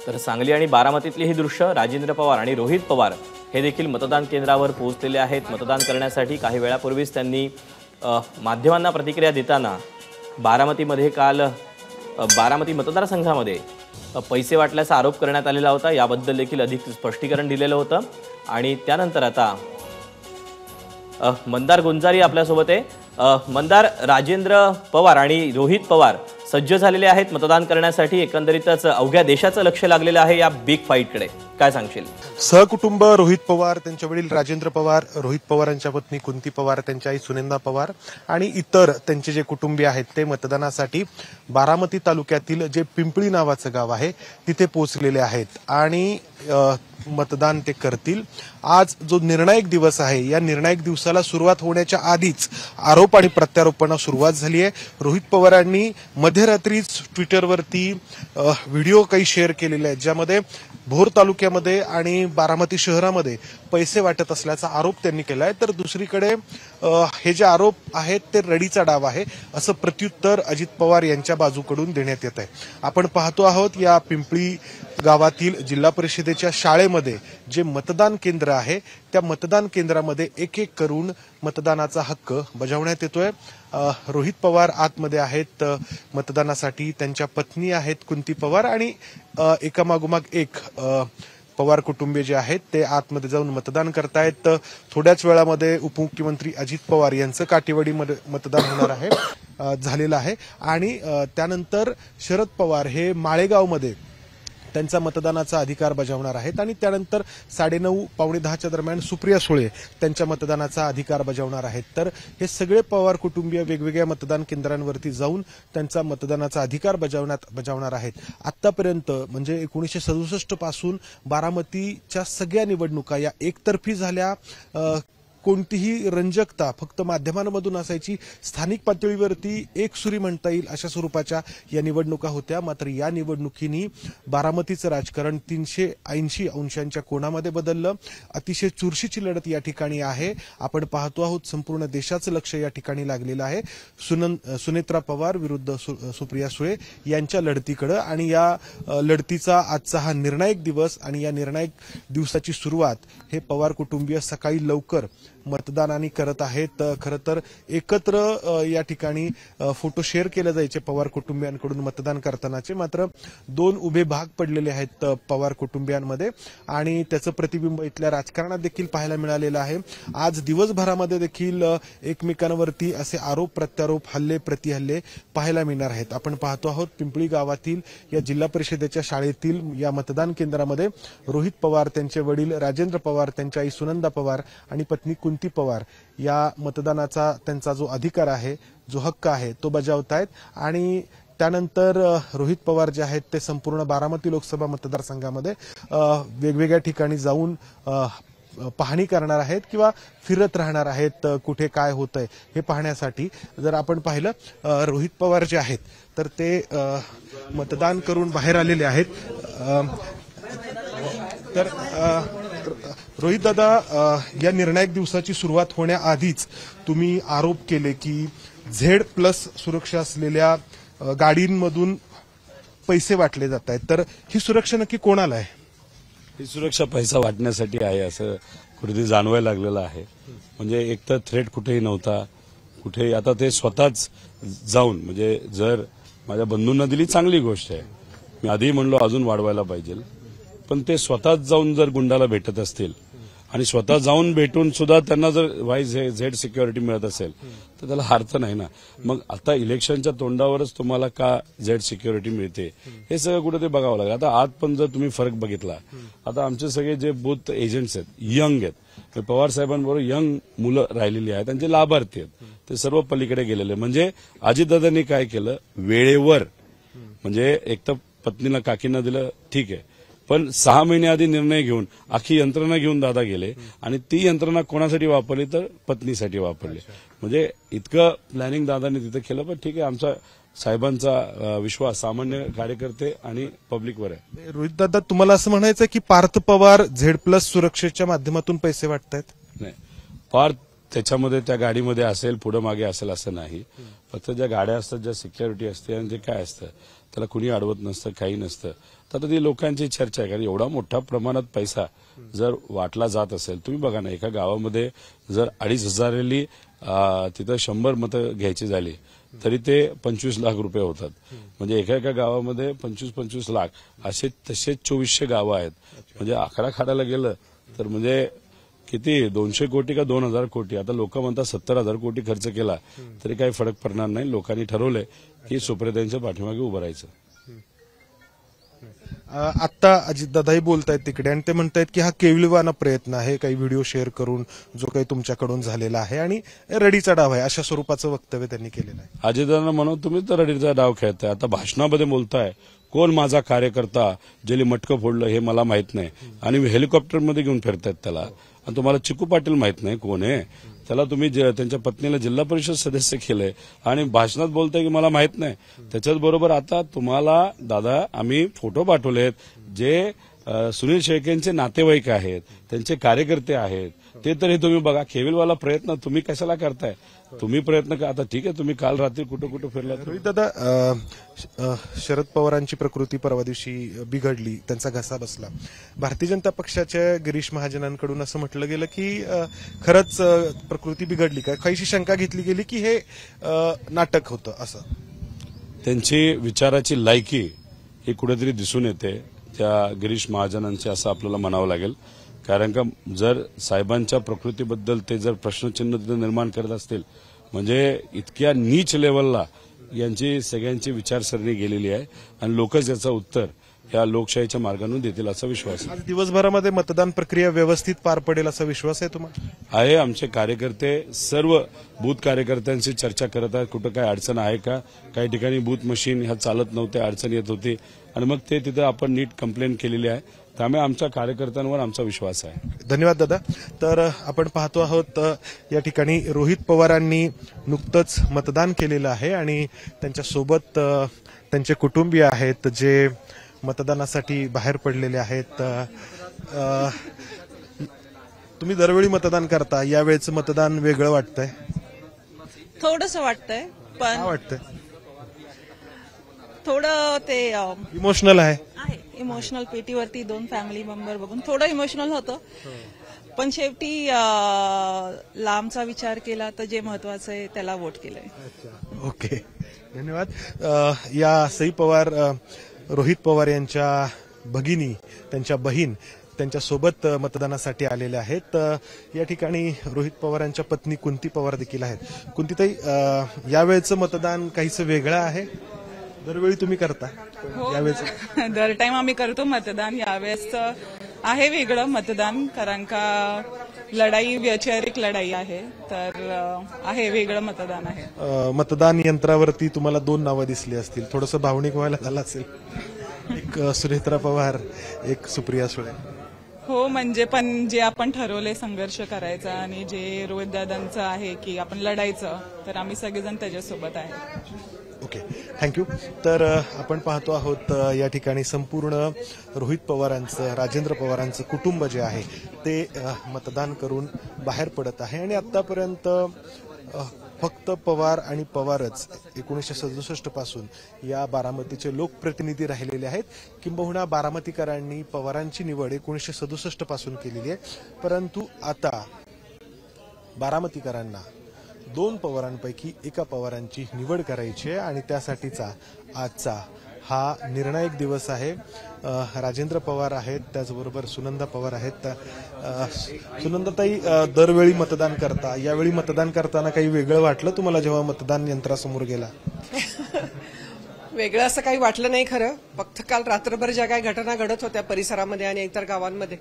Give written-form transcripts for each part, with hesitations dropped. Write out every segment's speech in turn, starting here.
तर सांगली आणि बारामतीतली ही दृश्य राजेंद्र पवार आणि रोहित पवार हे देखील मतदान केंद्रावर पोहोचलेले आहेत। मतदान करण्यासाठी काही वेळापूर्वीच त्यांनी माध्यमांना प्रतिक्रिया देताना बारामतीमध्ये काल बारामती मतदारसंघामध्ये पैसे वाटल्याचा आरोप करण्यात आलेला होता। याबद्दल देखील अधिक स्पष्टीकरण दिलेलं होतं। आणि त्यानंतर आता मंदार गुंजारी आपल्यासोबत आहे। मंदार, राजेंद्र पवार आणि रोहित पवार सज्ज झालेले आहेत मतदान करण्यासाठी। एकंदरीतच अवघ्या देशाचं लक्ष लागलेलं आहे या बिग फाईटकडे, काय सांगशील? सहकुटुंब रोहित पवार, त्यांचे वडील राजेंद्र पवार, रोहित पवारांच्या पत्नी कुंती पवार, त्यांच्या आई सुनंदा पवार आणि इतर त्यांचे जे कुटुंबीय आहेत ते मतदानासाठी बारामती तालुक्यातील जे पिंपळी नावाचं गाव आहे तिथे पोहोचलेले आहेत आणि मतदान ते करतील। आज जो निर्णायक दिवस आहे या निर्णायक दिवसाला सुरुवात होण्याच्या आधीच आरोप आणि प्रत्यारोपांना सुरुवात झाली आहे। रोहित पवारांनी मध्यरात्रीच ट्विटरवरती व्हिडिओ काही शेअर केलेले आहेत ज्यामध्ये भोर तालुक्यामध्ये आणि बारामती शहरामध्ये पैसे वाटत असल्याचा आरोप त्यांनी केला आहे। तर दुसरीकडे हे जे आरोप आहेत ते रडीचा डाव आहे असं प्रत्युत्तर अजित पवार यांच्या बाजूकडून देण्यात येत आहे। आपण पाहतो आहोत या पिंपळी गावातील जिल्हा परिषदेच्या शाळेमध्ये जे मतदान केंद्र आहे त्या मतदान केंद्रामध्ये एक एक करून मतदानाचा हक्क बजावण्यात येतोय। रोहित पवार आतमध्ये आहेत मतदानासाठी, त्यांच्या पत्नी आहेत कुंती पवार आणि एकामागोमाग एक पवार कुटुंबीय जे आहेत ते आतमध्ये जाऊन मतदान करतायत। थोड्याच वेळामध्ये उपमुख्यमंत्री अजित पवार यांचं काटेवाडीमध्ये मतदान होणार आहे झालेलं आहे आणि त्यानंतर शरद पवार हे माळेगावमध्ये त्यांचा मतदानाचा अधिकार बजावणार आहेत आणि त्यानंतर 9:30 पावणे 10च्या दरम्यान सुप्रिया सुळे त्यांच्या मतदानाचा अधिकार बजावणार आहेत। तर हे सगळे पवार कुटुंबीय वेगवेगळ्या मतदान केंद्रांवरती जाऊन त्यांचा मतदानाचा अधिकार बजावणार आहेत। आतापर्यंत म्हणजे 1967 पासून बारामतीच्या सगळ्या निवडणुका या एकतर्फी झाल्या। कोणतीही रंजकता फक्त माध्यमांमधून असायची, स्थानिक पातळीवरती एकसुरी म्हणता येईल अशा स्वरूपाच्या या निवडणुका होत्या। मात्र या निवडणुकीनी बारामतीचं राजकारण 380 अंशांच्या कोणामध्ये बदललं। अतिशय चुरशीची लढत या ठिकाणी आहे। आपण पाहतो आहोत संपूर्ण देशाचं लक्ष या ठिकाणी लागलेलं आहे सुनेत्रा पवार विरुद्ध सुप्रिया सुळे यांच्या लढतीकडे आणि या लढतीचा आजचा हा निर्णायक दिवस आणि या निर्णायक दिवसाची सुरुवात हे पवार कुटुंबीय सकाळी लवकर मतदानाने करत आहेत। खरं तर एकत्र या ठिकाणी फोटो शेअर केले जायचे पवार कुटुंबियांकडून मतदान करतानाचे, मात्र दोन उभे भाग पडलेले आहेत पवार कुटुंबियांमध्ये आणि त्याचं प्रतिबिंब इथल्या राजकारणात देखील पाहायला मिळालेलं आहे। आज दिवसभरामध्ये देखील एकमेकांवरती असे आरोप प्रत्यारोप हल्ले प्रतिहल्ले पाहायला मिळणार आहेत। आपण पाहतो आहोत पिंपळी गावातील या जिल्हा परिषदेच्या शाळेतील या मतदान केंद्रामध्ये रोहित पवार, त्यांचे वडील राजेंद्र पवार, त्यांच्या आई सुनंदा पवार आणि पत्नी कुंती पवार या मतदानाचा त्यांचा जो अधिकार आहे, जो हक्क आहे तो बजावतायत आणि त्यानंतर रोहित पवार जे आहेत ते संपूर्ण बारामती लोकसभा मतदारसंघामध्ये वेगवेगळ्या ठिकाणी जाऊन पाहणी करणार आहेत किंवा फिरत राहणार आहेत कुठे काय होतंय हे पाहण्यासाठी। जर आपण पाहिलं रोहित पवार जे आहेत तर ते मतदान करून बाहेर आलेले आहेत। तर रोहित दादा, या निर्णायक दिवसाची सुरुवात होण्याआधीच तुम्ही आरोप केले की Z+ सुरक्षा असलेल्या गाडींमधून पैसे वाटले जात आहेत, तर ही सुरक्षा नक्की कोणाला आहे? ही सुरक्षा पैसा वाटण्यासाठी आहे असं कुठेतरी जाणवायला लागलेलं आहे। म्हणजे एक तर थ्रेट कुठेही नव्हता, कुठेही आता ते स्वतःच जाऊन, म्हणजे जर माझ्या बंधूंना दिली चांगली गोष्ट आहे, मी आधी म्हणलो अजून वाढवायला पाहिजे, पण ते स्वतःच जाऊन जर गुंडाला भेटत असतील आणि स्वतः जाऊन भेटून सुद्धा त्यांना जर झेड सिक्युरिटी मिळत असेल तर त्याला अर्थ नाही ना। मग आता इलेक्शनच्या तोंडावरच तुम्हाला का झेड सिक्युरिटी मिळते हे सगळं कुठे ते बघावं लागेल। आता आत पण जर तुम्ही फरक बघितला, आता आमचे सगळे जे बूथ एजंट्स आहेत यंग आहेत, पवार साहेबांबरोबर यंग मुलं राहिलेली आहेत, त्यांचे लाभार्थी आहेत, ते सर्व पलीकडे गेलेले। म्हणजे अजितदादांनी काय केलं, वेळेवर म्हणजे एक तर पत्नीला काकींना दिलं ठीक आहे, पण 6 महिने आधी निर्णय घेऊन अख्खी यंत्रणा घेऊन दादा गेले आणि ती यंत्रणा कोणासाठी वापरली तर पत्नीसाठी वापरली। म्हणजे इतकं प्लॅनिंग दादांनी तिथे केलं। पण ठीक आहे, आमचा साहेबांचा विश्वास सामान्य कार्यकर्ते आणि पब्लिकवर आहे। रोहित दादा, तुम्हाला असं म्हणायचं की पार्थ पवार Z+ सुरक्षेच्या माध्यमातून पैसे वाटतायत? नाही, पार्थ त्याच्यामध्ये त्या गाडीमध्ये असेल पुढे मागे असेल असं नाही. फक्त ज्या गाड्या असतात, ज्या सिक्युरिटी असते आणि ते काय असतं त्याला कुणी अडवत नसतं, काही नसतं. तर आता ती लोकांची चर्चा आहे, कारण एवढा मोठ्या प्रमाणात पैसा जर वाटला जात असेल, तुम्ही बघा ना, एका गावामध्ये जर 2,500 तिथं 100 मतं घ्यायची झाली तरी ते 25 लाख रुपये होतात. म्हणजे एका गावामध्ये 25 लाख असे तसे 2400 गावं आहेत. म्हणजे आकडा काढायला गेलं तर म्हणजे किती 200 कोटी का 2,000 कोटी. आता लोक म्हणतात 70,000 कोटी खर्च केला तरी काही फरक पडणार नाही. लोकांनी ठरवलंय की सुप्रियाताईंच्या पाठीमागे उभं राहायचं. आता अजितदादाही बोलतायत तिकडे आणि ते म्हणतायत की हा केविलवाना प्रयत्न आहे, काही व्हिडिओ शेअर करून जो काही तुमच्याकडून झालेला आहे आणि रडीचा डाव आहे, अशा स्वरूपाचं वक्तव्य त्यांनी केलेलं आहे. अजितदादांना म्हणून तुम्ही तर रडीचा डाव खेळताय. आता भाषणामध्ये बोलताय कोण माझा कार्यकर्ता ज्याने मटकं फोडलं हे मला माहित नाही आणि हेलिकॉप्टरमध्ये घेऊन फिरतायत त्याला. आणि तुम्हाला चिकू पाटील माहित नाही कोण आहे, त्याला तुम्ही त्यांच्या पत्नीला जिल्हा परिषद सदस्य केलंय आणि भाषणात बोलताय की मला माहित नाही. त्याच्याच बरोबर आता तुम्हाला दादा आम्ही फोटो पाठवलेत जे सुनील शेळकेंचे नातेवाईक आहेत, त्यांचे कार्यकर्ते आहेत, ते तरी तुम्ही बघा. केविलवाला प्रयत्न तुम्ही कशाला करताय? तुम्ही प्रयत्न आता ठीक आहे, तुम्ही काल रात्री कुठं कुठं फिरला. रोहित दादा, शरद पवारांची प्रकृती परवा दिवशी बिघडली, त्यांचा घसा बसला. भारतीय जनता पक्षाच्या गिरीश महाजनांकडून असं म्हटलं गेलं की खरंच प्रकृती बिघडली का? काहीशी शंका घेतली गेली की हे नाटक होतं असं. त्यांची विचाराची लायकी ही कुठेतरी दिसून येते त्या गिरीश महाजनांची, असं आपल्याला म्हणावं लागेल. कारण का जर साहेबांच्या प्रकृतीबद्दल ते जर प्रश्नचिन्ह निर्माण करत असतील म्हणजे इतक्या नीच लेवलला यांची सगळ्यांची विचारसरणी गेलेली आहे आणि लोकच याचं उत्तर या लोकशाहीच्या मार्गाने देतील असा विश्वास आहे. आज दिवसभरामध्ये मतदान प्रक्रिया व्यवस्थित पार पडेल असा विश्वास आहे तुम्हाला? आहे. आमचे कार्यकर्ते सर्व बूथ कार्यकर्त्यांशी चर्चा करत आहेत. कुठं काय अडचण आहे का? काही ठिकाणी बूथ मशीन ह्या चालत नव्हते, अडचण येत होती आणि मग ते तिथं आपण नीट कंप्लेंट केलेली आहे. त्यामुळे आमच्या कार्यकर्त्यांवर आमचा विश्वास आहे. धन्यवाद दादा. तर आपण पाहतो आहोत या ठिकाणी रोहित पवारांनी नुकतंच मतदान केलेलं आहे आणि त्यांच्यासोबत त्यांचे कुटुंबीय आहेत जे मतदानासाठी बाहेर पडलेले आहेत. तुम्ही दरवेळी मतदान करता, यावेळेचं मतदान वेगळं वाटतंय? थोडंसं वाटतंय, पण काय वाटतंय? थोडं ते इमोशनल आहे. इमोशनल पेटीवरती 2 फॅमिली मेंबर बघून थोडं इमोशनल होतं. पण शेवटी लांबचा विचार केला तर जे महत्वाचं आहे त्याला वोट केलंय. ओके, धन्यवाद. या सई पवार, रोहित पवार यांच्या भगिनी, त्यांच्या बहीण त्यांच्यासोबत मतदानासाठी आलेल्या आहेत. या ठिकाणी रोहित पवारांच्या पत्नी कुंती पवार देखील आहेत. कुंतीताई, यावेळेचं मतदान काहीसं वेगळं आहे. दरवेळी तुम्ही करता, यावेळेस दर टाइम आम्ही करतो मतदान. यावेळेस आहे वेगळं मतदान, कारण का लढाई वैचारिक लढाई आहे, तर आहे वेगळं मतदान आहे. मतदान यंत्रावरती तुम्हाला 2 नावं दिसली असतील, थोडंसं भावनिक व्हायला झालं असेल. एक सुनेत्रा पवार, एक सुप्रिया सुळे. हो, म्हणजे पण जे आपण ठरवले संघर्ष करायचा आणि जे रोहित दादांचं आहे की आपण लढायचं, तर आम्ही सगळेजण त्याच्यासोबत आहे. Okay, thank you. तर आपण पाहतो आहोत या ठिकाणी संपूर्ण रोहित पवारांचं, राजेंद्र पवारांचं कुटुंब जे आहे ते मतदान करून बाहेर पडत आहे आणि आतापर्यंत फक्त पवार आणि पवारच 1967 पासून या बारामतीचे लोकप्रतिनिधी राहिलेले आहेत. किंबहुना बारामतीकरांनी पवारांची निवड 1967 पासून केलेली आहे. परंतु आता बारामतीकरांना 2 पवारांपैकी एका पवारांची निवड करायची आहे आणि त्यासाठीचा आजचा हा निर्णायक दिवस आहे. राजेंद्र पवार आहेत, त्याचबरोबर सुनंदा पवार आहेत. सुनंदाताई, दरवेळी मतदान करता, यावेळी मतदान करताना काही वेगळं वाटलं तुम्हाला जेव्हा मतदान यंत्रासमोर गेला? वेगळं असं काही वाटलं नाही खरं. फक्त काल रात्रभर ज्या काही घटना घडत होत्या परिसरामध्ये आणि इतर गावांमध्ये,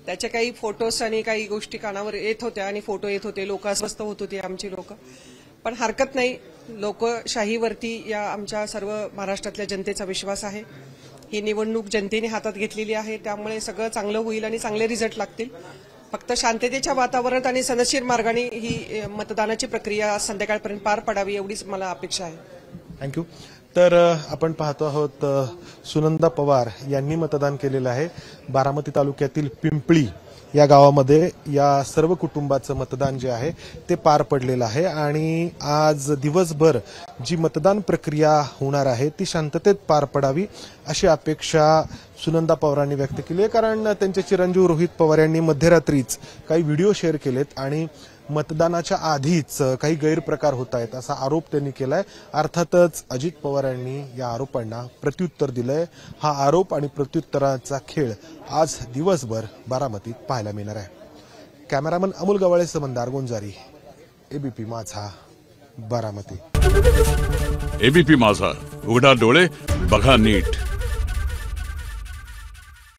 त्याचे काही फोटोज आणि काही गोष्टी कानावर येत होत्या आणि फोटो येत होते. लोक अस्वस्थ होत होती, आमची लोक. पण हरकत नाही, लोकशाहीवरती या आमच्या सर्व महाराष्ट्रातल्या जनतेचा विश्वास आहे. ही निवडणूक जनतेने हातात घेतलेली आहे, त्यामुळे सगळं चांगलं होईल आणि चांगले रिझल्ट लागतील. फक्त शांततेच्या वातावरणात आणि सनदशीर मार्गाने ही मतदानाची प्रक्रिया संध्याकाळपर्यंत पार पडावी एवढीच मला अपेक्षा आहे. थँक्यू. तर आपण पाहतो आहोत सुनंदा पवार यांनी मतदान केलेलं आहे. बारामती तालुक्यातील पिंपळी या गावामध्ये या सर्व कुटुंबाचं मतदान जे आहे ते पार पडलेलं आहे आणि आज दिवसभर जी मतदान प्रक्रिया होणार आहे ती शांततेत पार पडावी अशी अपेक्षा सुनंदा पवारांनी व्यक्त केली आहे. कारण त्यांचे चिरंजीव रोहित पवार यांनी मध्यरात्रीच काही व्हिडिओ शेअर केलेत आणि मतदानाच्या आधीच काही गैरप्रकार होत आहेत असा आरोप त्यांनी केलाय. अर्थातच अजित पवार यांनी या आरोपांना प्रत्युत्तर दिलंय. हा आरोप आणि प्रत्युत्तराचा खेळ आज दिवसभर बारामतीत पाहायला मिळणार आहे. कॅमेरामन अमोल गवाळे मंदार गोंजारी, एबीपी माझा, बारामती. एबीपी माझा, उघडा डोळे बघा नीट.